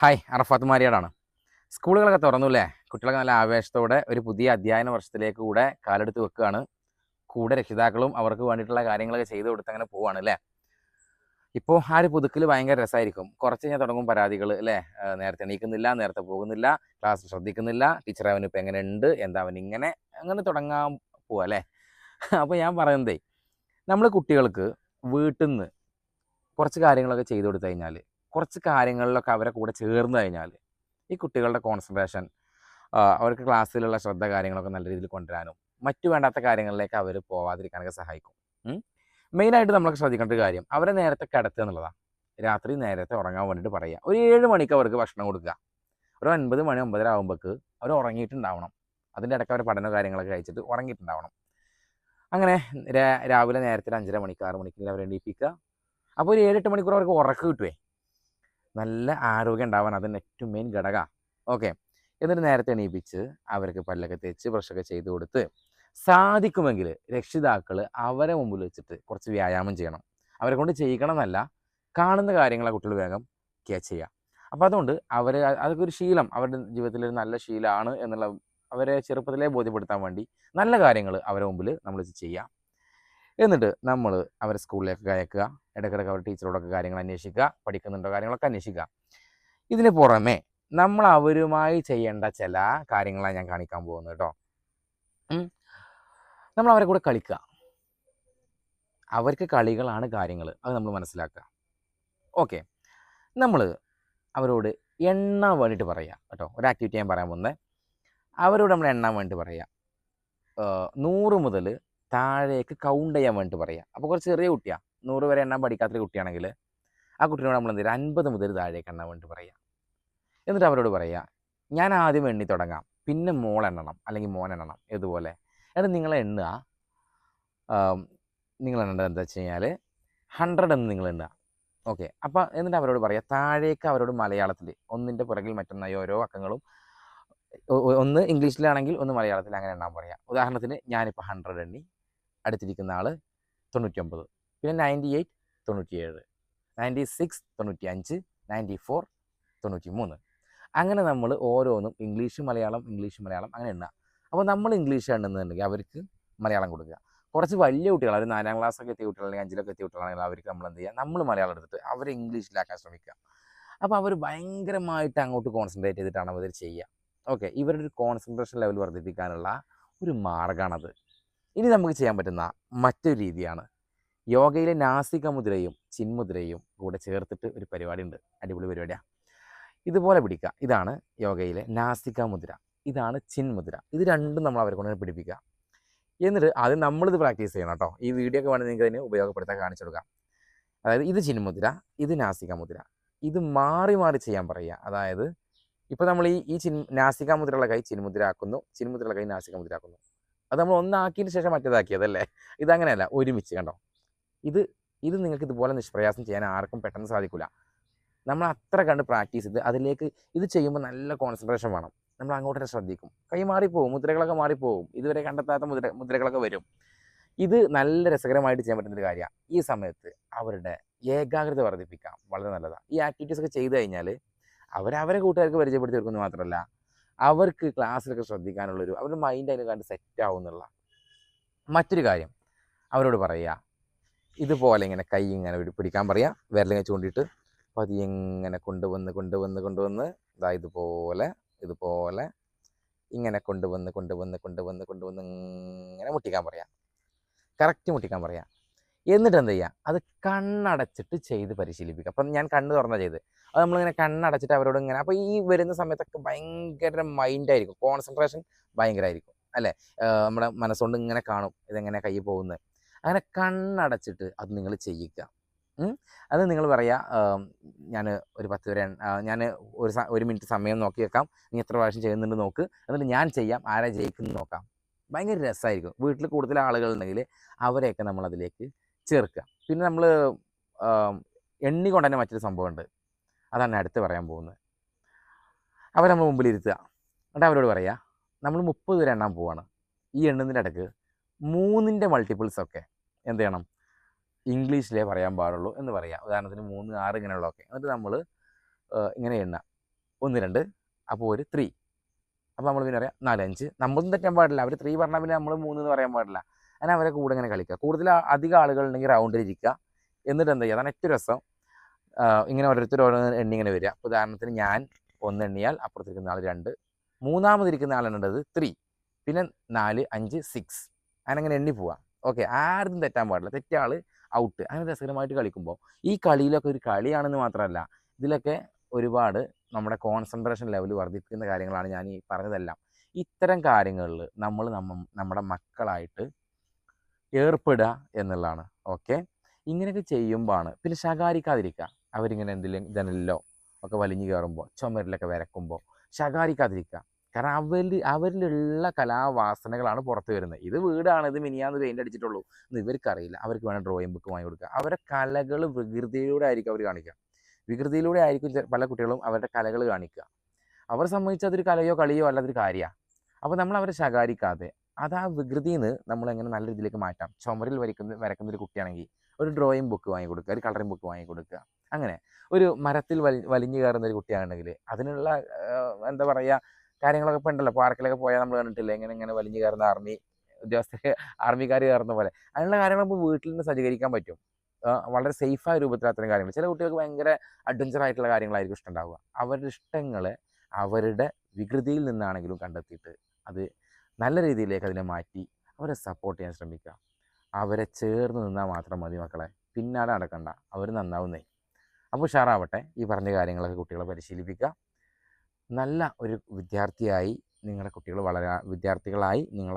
Hi, അറഫാത്ത് മാരിയാടാണ്. സ്കൂളുകളൊക്കെ തുറന്നുല്ലേ? കുട്ടികളൊക്കെ നല്ല ആവേശത്തോടെ ഒരു പുതിയ അധ്യയന വർഷത്തിലേക്ക് കൂടെ കാലെടുത്ത് വെക്കുകയാണ്. കൂടെ രക്ഷിതാക്കളും അവർക്ക് വേണ്ടിയിട്ടുള്ള കാര്യങ്ങളൊക്കെ ചെയ്തു കൊടുത്ത് അങ്ങനെ പോവാണ് അല്ലേ? ഇപ്പോൾ ആ ഒരു പുതുക്കൽ ഭയങ്കര രസമായിരിക്കും. കുറച്ച് കഴിഞ്ഞാൽ തുടങ്ങും പരാതികൾ അല്ലേ? നേരത്തെ എണീക്കുന്നില്ല, നേരത്തെ പോകുന്നില്ല, ക്ലാസ് ശ്രദ്ധിക്കുന്നില്ല, ടീച്ചർ അവനിപ്പോൾ എങ്ങനെയുണ്ട്, എന്താ അവൻ ഇങ്ങനെ, അങ്ങനെ തുടങ്ങാൻ പോവാ അല്ലേ? അപ്പോൾ ഞാൻ പറയുന്നതേ, നമ്മൾ കുട്ടികൾക്ക് വീട്ടിൽ നിന്ന് കുറച്ച് കാര്യങ്ങളൊക്കെ ചെയ്തു കൊടുത്തു കഴിഞ്ഞാൽ, കുറച്ച് കാര്യങ്ങളിലൊക്കെ അവരെ കൂടെ ചേർന്ന് കഴിഞ്ഞാൽ ഈ കുട്ടികളുടെ കോൺസെൻട്രേഷൻ, അവർക്ക് ക്ലാസ്സിലുള്ള ശ്രദ്ധ കാര്യങ്ങളൊക്കെ നല്ല രീതിയിൽ കൊണ്ടുവരാനും മറ്റു വേണ്ടാത്ത കാര്യങ്ങളിലേക്ക് അവർ പോവാതിരിക്കാനൊക്കെ സഹായിക്കും. മെയിനായിട്ട് നമ്മളൊക്കെ ശ്രദ്ധിക്കേണ്ട ഒരു കാര്യം, അവരെ നേരത്തെ കിടത്തുക എന്നുള്ളതാണ്. രാത്രി നേരത്തെ ഉറങ്ങാൻ വേണ്ടിയിട്ട് പറയുക. ഒരു 7 മണിക്ക് അവർക്ക് ഭക്ഷണം കൊടുക്കുക. ഒരു 9 മണി 9:30 ആകുമ്പോഴേക്ക് അവർ ഉറങ്ങിയിട്ടുണ്ടാവണം. അതിൻ്റെ ഇടയ്ക്ക് അവർ പഠന കാര്യങ്ങളൊക്കെ കഴിച്ചിട്ട് ഉറങ്ങിയിട്ടുണ്ടാവണം. അങ്ങനെ രാവിലെ നേരത്തെ ഒരു 5:30 മണിക്ക് 6 മണിക്ക് അവരെ എണീപ്പിക്കുക. അപ്പോൾ ഒരു 7-8 മണിക്കൂർ അവർക്ക് ഉറക്കം കിട്ടുവേ. നല്ല ആരോഗ്യം ഉണ്ടാവാൻ അതിന് ഏറ്റവും മെയിൻ ഘടകമാണ്. ഓക്കെ. എന്നിട്ട് നേരത്തെ എണീപ്പിച്ച് അവർക്ക് പല്ലൊക്കെ തേച്ച് ബ്രഷൊക്കെ ചെയ്ത് കൊടുത്ത്, സാധിക്കുമെങ്കിൽ രക്ഷിതാക്കൾ അവരെ മുമ്പിൽ വെച്ചിട്ട് കുറച്ച് വ്യായാമം ചെയ്യണം. അവരെ കൊണ്ട് ചെയ്യിക്കണം എന്നല്ല, കാണുന്ന കാര്യങ്ങളെ കുട്ടികൾ വേഗം ക്യാച്ച് ചെയ്യുക. അപ്പോൾ അതുകൊണ്ട് അതൊക്കെ ഒരു ശീലം, അവരുടെ ജീവിതത്തിലൊരു നല്ല ശീലമാണ് എന്നുള്ള അവരെ ചെറുപ്പത്തിലേ ബോധ്യപ്പെടുത്താൻ വേണ്ടി നല്ല കാര്യങ്ങൾ അവരെ മുമ്പിൽ നമ്മൾ ചെയ്യുക. എന്നിട്ട് നമ്മൾ അവരെ സ്കൂളിലേക്ക് അയക്കുക. ഇടയ്ക്കിടയ്ക്ക് അവർ ടീച്ചറോടൊക്കെ കാര്യങ്ങൾ അന്വേഷിക്കുക, പഠിക്കുന്നുണ്ടോ കാര്യങ്ങളൊക്കെ അന്വേഷിക്കുക. ഇതിന് പുറമെ നമ്മൾ അവരുമായി ചെയ്യേണ്ട ചില കാര്യങ്ങളാണ് ഞാൻ കാണിക്കാൻ പോകുന്നത് കേട്ടോ. നമ്മൾ അവരെ കൂടെ കളിക്കുക. അവർക്ക് കളികളാണ് കാര്യങ്ങൾ, അത് നമ്മൾ മനസ്സിലാക്കുക. ഓക്കെ. നമ്മൾ അവരോട് എണ്ണാൻ വേണ്ടിയിട്ട് പറയുക കേട്ടോ. ഒരു ആക്ടിവിറ്റി ഞാൻ പറയാൻ പോകുന്നത്, അവരോട് നമ്മൾ എണ്ണാൻ വേണ്ടി പറയുക. 100 മുതൽ താഴേക്ക് കൗണ്ട് ചെയ്യാൻ വേണ്ടിയിട്ട് പറയുക. അപ്പോൾ കുറച്ച് ചെറിയ കുട്ടിയാണ്, 100 വരെ എണ്ണാൻ പഠിക്കാത്തൊരു കുട്ടിയാണെങ്കിൽ ആ കുട്ടീനോട് നമ്മൾ എന്ത് ചെയ്യുക, 50 മുതൽ താഴേക്ക് എണ്ണാൻ വേണ്ടി പറയുക. എന്നിട്ട് അവരോട് പറയുക, ഞാൻ ആദ്യം എണ്ണി തുടങ്ങാം, പിന്നെ മോൾ എണ്ണണം അല്ലെങ്കിൽ മോൻ എണ്ണണം, ഇതുപോലെ. എന്നിട്ട് നിങ്ങൾ എണ്ണുക. നിങ്ങൾ എണ്ണേണ്ടത് എന്താ വെച്ച് കഴിഞ്ഞാൽ 100 എന്ന് നിങ്ങൾ എണ്ണുക. ഓക്കെ. അപ്പോൾ എന്നിട്ട് അവരോട് പറയുക, താഴേക്ക് അവരോട് മലയാളത്തിൽ ഒന്നിൻ്റെ പുറകിൽ മറ്റൊന്നായി ഓരോ അക്കങ്ങളും, ഒന്ന് ഇംഗ്ലീഷിലാണെങ്കിൽ ഒന്ന് മലയാളത്തിൽ, അങ്ങനെ എണ്ണാൻ പറയുക. ഉദാഹരണത്തിന് ഞാനിപ്പോൾ 100 എണ്ണി, അടുത്തിരിക്കുന്ന ആൾ 99, പിന്നെ 98 97, 96 95, 94 93. അങ്ങനെ നമ്മൾ ഓരോന്നും ഇംഗ്ലീഷ് മലയാളം അങ്ങനെ എണ്ണുക. അപ്പോൾ നമ്മൾ ഇംഗ്ലീഷ് എണ്ണുന്നുണ്ടെങ്കിൽ അവർക്ക് മലയാളം കൊടുക്കുക. കുറച്ച് വലിയ കുട്ടികൾ, ഒരു 4ാം ക്ലാസ്സൊക്കെ എത്തിയ കുട്ടികളാണെങ്കിൽ 5ലൊക്കെ എത്തിയ കുട്ടികളാണെങ്കിൽ അവർക്ക് നമ്മൾ എന്ത് ചെയ്യുക, നമ്മൾ മലയാളം എടുത്തിട്ട് അവരെ ഇംഗ്ലീഷിലാക്കാൻ ശ്രമിക്കുക. അപ്പോൾ അവർ ഭയങ്കരമായിട്ട് അങ്ങോട്ട് കോൺസെൻട്രേറ്റ് ചെയ്തിട്ടാണ് അവർ ചെയ്യുക. ഓക്കെ. ഇവരുടെ ഒരു കോൺസെൻട്രേഷൻ ലെവൽ വർദ്ധിപ്പിക്കാനുള്ള ഒരു മാർഗ്ഗമാണത്. ഇനി നമുക്ക് ചെയ്യാൻ പറ്റുന്ന മറ്റൊരു രീതിയാണ്, യോഗയിലെ നാസിക മുദ്രയും ചിന്മുദ്രയും കൂടെ ചേർത്തിട്ട് ഒരു പരിപാടി ഉണ്ട്. അടിപൊളി പരിപാടിയാണ്. ഇതുപോലെ പിടിക്കുക. ഇതാണ് യോഗയിലെ നാസിക മുദ്ര, ഇതാണ് ചിന്മുദ്ര. ഇത് രണ്ടും നമ്മൾ അവരെ കൊണ്ട് പിടിപ്പിക്കുക. എന്നിട്ട് ആദ്യം നമ്മളിത് പ്രാക്ടീസ് ചെയ്യണം കേട്ടോ. ഈ വീഡിയോ ഒക്കെ വേണമെങ്കിൽ നിങ്ങൾക്ക് അതിന് ഉപയോഗപ്പെടുത്താൻ കാണിച്ചു കൊടുക്കാം. അതായത് ഇത് ചിന്മുദ്ര, ഇത് നാസിക മുദ്ര, ഇത് മാറി മാറി ചെയ്യാൻ പറയുക. അതായത് ഇപ്പോൾ നമ്മൾ ഈ നാസിക മുദ്രയുള്ള കൈ ചിന്മുദ്ര ആക്കുന്നു, ചിന്മുദ്രയുള്ള കൈ നാസിക മുദ്ര ആക്കുന്നു. അത് നമ്മൾ ഒന്നാക്കിയതിന് ശേഷം മറ്റേതാക്കിയതല്ലേ. ഇതങ്ങനെയല്ല, ഒരുമിച്ച്. കണ്ടോ? ഇത് നിങ്ങൾക്ക് ഇതുപോലെ നിഷ്പ്രയാസം ചെയ്യാൻ ആർക്കും പെട്ടെന്ന് സാധിക്കില്ല. നമ്മൾ അത്ര കണ്ട് പ്രാക്ടീസ് ചെയ്ത് അതിലേക്ക് ഇത് ചെയ്യുമ്പോൾ നല്ല കോൺസെൻട്രേഷൻ വേണം. നമ്മൾ അങ്ങോട്ട് ശ്രദ്ധിക്കും. കൈ മാറിപ്പോവും, മുദ്രകളൊക്കെ മാറിപ്പോവും, ഇതുവരെ കണ്ടെത്താത്ത മുദ്രകളൊക്കെ വരും. ഇത് നല്ല രസകരമായിട്ട് ചെയ്യാൻ പറ്റുന്നൊരു കാര്യമാണ്. ഈ സമയത്ത് അവരുടെ ഏകാഗ്രത വർദ്ധിപ്പിക്കാം, വളരെ നല്ലതാണ്. ഈ ആക്ടിവിറ്റീസ് ഒക്കെ ചെയ്ത് കഴിഞ്ഞാൽ അവരെ കൂട്ടുകാർക്ക് പരിചയപ്പെടുത്തി കൊടുക്കുന്നത് മാത്രമല്ല, അവർക്ക് ക്ലാസ്സിലൊക്കെ ശ്രദ്ധിക്കാനുള്ളൊരു അവരുടെ മൈൻഡ് അതിനെ കണ്ട് സെറ്റ് ആവുന്നുള്ള മറ്റൊരു കാര്യം. അവരോട് പറയുക, ഇതുപോലെ ഇങ്ങനെ കൈ ഇങ്ങനെ പിടിക്കാൻ പറയുക, വിരലിങ്ങനെ ചൂണ്ടിയിട്ട് പതിയെ ഇങ്ങനെ കൊണ്ടുവന്ന് ഇതാ ഇതുപോലെ ഇങ്ങനെ കൊണ്ടുവന്ന് ഇങ്ങനെ മുട്ടിക്കാൻ പറയാം. കറക്റ്റ് മുട്ടിക്കാൻ പറയാം. എന്നിട്ട് എന്ത് ചെയ്യുക, അത് കണ്ണടച്ചിട്ട് ചെയ്ത് പരിശീലിപ്പിക്കുക. അപ്പം ഞാൻ കണ്ണ് തുറന്നാണ് ചെയ്ത്, അത് നമ്മളിങ്ങനെ കണ്ണടച്ചിട്ട് അവരോട് ഇങ്ങനെ, അപ്പോൾ ഈ വരുന്ന സമയത്തൊക്കെ ഭയങ്കര മൈൻഡായിരിക്കും, കോൺസെൻട്രേഷൻ ഭയങ്കരമായിരിക്കും അല്ലേ. നമ്മുടെ മനസ്സുകൊണ്ട് ഇങ്ങനെ കാണും ഇതെങ്ങനെ കൈ പോകുന്നത്. അങ്ങനെ കണ്ണടച്ചിട്ട് അത് നിങ്ങൾ ചെയ്യിക്കുക. അത് നിങ്ങൾ പറയുക, ഞാൻ ഒരു 10 വരെ ഞാൻ ഒരു മിനിറ്റ് സമയം നോക്കി വെക്കാം, നീ എത്ര പ്രാവശ്യം ചെയ്യുന്നുണ്ട് നോക്ക്, എന്നിട്ട് ഞാൻ ചെയ്യാം, ആരാ ജയിക്കുന്നത് നോക്കാം. ഭയങ്കര രസമായിരിക്കും. വീട്ടിൽ കൂടുതൽ ആളുകളുണ്ടെങ്കിൽ അവരെയൊക്കെ നമ്മളതിലേക്ക് ചേർക്കുക. പിന്നെ നമ്മൾ എണ്ണി കൊണ്ട് തന്നെ മറ്റൊരു സംഭവമുണ്ട്, അതാണ് അടുത്ത് പറയാൻ പോകുന്നത്. അവരെ നമ്മൾ മുമ്പിൽ ഇരുത്തുക. എന്നിട്ട് അവരോട് പറയുക, നമ്മൾ 30 വരെ എണ്ണാൻ പോവാണ്. ഈ എണ്ണുന്നതിൻ്റെ ഇടയ്ക്ക് 3ൻ്റെ മൾട്ടിപ്പിൾസൊക്കെ എന്ത് ചെയ്യണം, ഇംഗ്ലീഷിലേ പറയാൻ പാടുള്ളൂ എന്ന് പറയാം. ഉദാഹരണത്തിന് 3, 6 ഇങ്ങനെയുള്ളതൊക്കെ. എന്നിട്ട് നമ്മൾ ഇങ്ങനെ എണ്ണുക. 1 2 അപ്പോൾ ഒരു 3. അപ്പോൾ നമ്മൾ പിന്നെ പറയാം 4 5. നമ്മളും തെറ്റാൻ പാടില്ല. അവർ 3 പറഞ്ഞാൽ പിന്നെ നമ്മൾ 3 എന്ന് പറയാൻ പാടില്ല. അങ്ങനെ അവരെ കൂടെ ഇങ്ങനെ കളിക്കുക. കൂടുതൽ അധികം ആളുകളുണ്ടെങ്കിൽ റൗണ്ടിൽ ഇരിക്കുക. എന്നിട്ട് എന്താ ചെയ്യുക? അതാണ് ഏറ്റവും രസം. ഇങ്ങനെ ഓരോരുത്തർ ഓരോ എണ്ണി ഇങ്ങനെ വരിക. ഉദാഹരണത്തിന് ഞാൻ 1 എണ്ണിയാൽ അപ്പുറത്തിരിക്കുന്ന ആൾ 2, മൂന്നാമതിരിക്കുന്ന ആളെണ്ണേണ്ടത് 3, പിന്നെ 4 5 6, അങ്ങനെ എണ്ണി പോവാം. ഓക്കെ, ആരും തെറ്റാൻ പാടില്ല. തെറ്റിയ ആൾ ഔട്ട്. അങ്ങനെ രസകരമായിട്ട് കളിക്കുമ്പോൾ ഈ കളിയിലൊക്കെ ഒരു കളിയാണെന്ന് മാത്രമല്ല, ഇതിലൊക്കെ ഒരുപാട് നമ്മുടെ കോൺസെൻട്രേഷൻ ലെവൽ വർദ്ധിപ്പിക്കുന്ന കാര്യങ്ങളാണ് ഞാൻ ഈ പറഞ്ഞതെല്ലാം. ഇത്തരം കാര്യങ്ങളിൽ നമ്മൾ നമ്മുടെ മക്കളായിട്ട് ഏർപ്പെടുക എന്നുള്ളതാണ്. ഓക്കെ, ഇങ്ങനെയൊക്കെ ചെയ്യുമ്പോഴാണ് പിന്നെ ശകാരിക്കാതിരിക്കുക. അവരിങ്ങനെ എന്തെങ്കിലും ജനലിലോ ഒക്കെ വലിഞ്ഞു കയറുമ്പോൾ, ചുമരിലൊക്കെ വരക്കുമ്പോൾ ശകാരിക്കാതിരിക്കുക. കാരണം അവരിലുള്ള കലാവാസനകളാണ് പുറത്ത് വരുന്നത്. ഇത് വീടാണ്, ഇത് മിനിയാന്ന് പെയിൻ്റ് അടിച്ചിട്ടുള്ളൂ എന്ന് ഇവർക്കറിയില്ല. അവർക്ക് വേണം ഡ്രോയിങ് ബുക്ക് വാങ്ങി കൊടുക്കുക. അവരുടെ കലകൾ വികൃതിയിലൂടെ ആയിരിക്കും അവർ കാണിക്കുക. വികൃതിയിലൂടെ ആയിരിക്കും പല കുട്ടികളും അവരുടെ കലകൾ കാണിക്കുക. അവർ സംബന്ധിച്ച് അതൊരു കലയോ കളിയോ അല്ലാതൊരു കാര്യമാണ്. അപ്പോൾ നമ്മൾ അവരെ ശകാരിക്കാതെ അത് ആ വികൃതിയിൽ നിന്ന് നമ്മളെങ്ങനെ നല്ല രീതിയിലേക്ക് മാറ്റാം. ചുമരിൽ വരക്കുന്ന ഒരു കുട്ടിയാണെങ്കിൽ ഒരു ഡ്രോയിങ് ബുക്ക് വാങ്ങി കൊടുക്കുക, ഒരു കളറിംഗ് ബുക്ക് വാങ്ങി കൊടുക്കുക. അങ്ങനെ ഒരു മരത്തിൽ വലിഞ്ഞു കയറുന്ന ഒരു കുട്ടിയാണെങ്കിൽ അതിനുള്ള എന്താ പറയുക കാര്യങ്ങളൊക്കെ ഇപ്പോൾ ഉണ്ടല്ലോ. പാർക്കിലൊക്കെ പോയാൽ നമ്മൾ കണ്ടിട്ടില്ല, ഇങ്ങനെ വലിഞ്ഞു കയറുന്ന ആർമിക്കാർ കയറുന്ന പോലെ. അതിനുള്ള കാര്യങ്ങൾ ഇപ്പോൾ വീട്ടിൽ നിന്ന് സജ്ജീകരിക്കാൻ പറ്റും. വളരെ സേഫായ രൂപത്തിൽ അത്തരം കാര്യങ്ങൾ. ചില കുട്ടികൾക്ക് ഭയങ്കര അഡ്വഞ്ചർ ആയിട്ടുള്ള കാര്യങ്ങളായിരിക്കും ഇഷ്ടമുണ്ടാവുക. അവരുടെ ഇഷ്ടങ്ങളെ അവരുടെ വികൃതിയിൽ നിന്നാണെങ്കിലും കണ്ടെത്തിയിട്ട് അത് നല്ല രീതിയിലേക്ക് അതിനെ മാറ്റി അവരെ സപ്പോർട്ട് ചെയ്യാൻ ശ്രമിക്കുക. അവരെ ചേർന്ന് നിന്നാൽ മാത്രം മതി മക്കളെ, പിന്നാലെ നടക്കണ്ട, അവർ നന്നാവുന്നേ. അപ്പോൾ ഉഷാറാവട്ടെ. ഈ പറഞ്ഞ കാര്യങ്ങളൊക്കെ കുട്ടികളെ പരിശീലിപ്പിക്കുക. നല്ല ഒരു വിദ്യാർത്ഥികളായി നിങ്ങളുടെ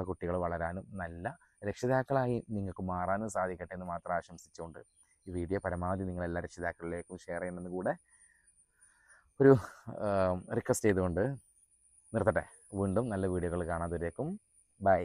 കുട്ടികൾ വളരാനും നല്ല രക്ഷിതാക്കളായി നിങ്ങൾക്ക് മാറാനും സാധിക്കട്ടെ എന്ന് മാത്രം ആശംസിച്ചുകൊണ്ട് ഈ വീഡിയോ പരമാവധി നിങ്ങളെല്ലാ രക്ഷിതാക്കളിലേക്കും ഷെയർ ചെയ്യണമെന്ന് കൂടെ ഒരു റിക്വസ്റ്റ് ചെയ്തുകൊണ്ട് നിർത്തട്ടെ. വീണ്ടും നല്ല വീഡിയോകൾ കാണാതിരിക്കും. ബൈ.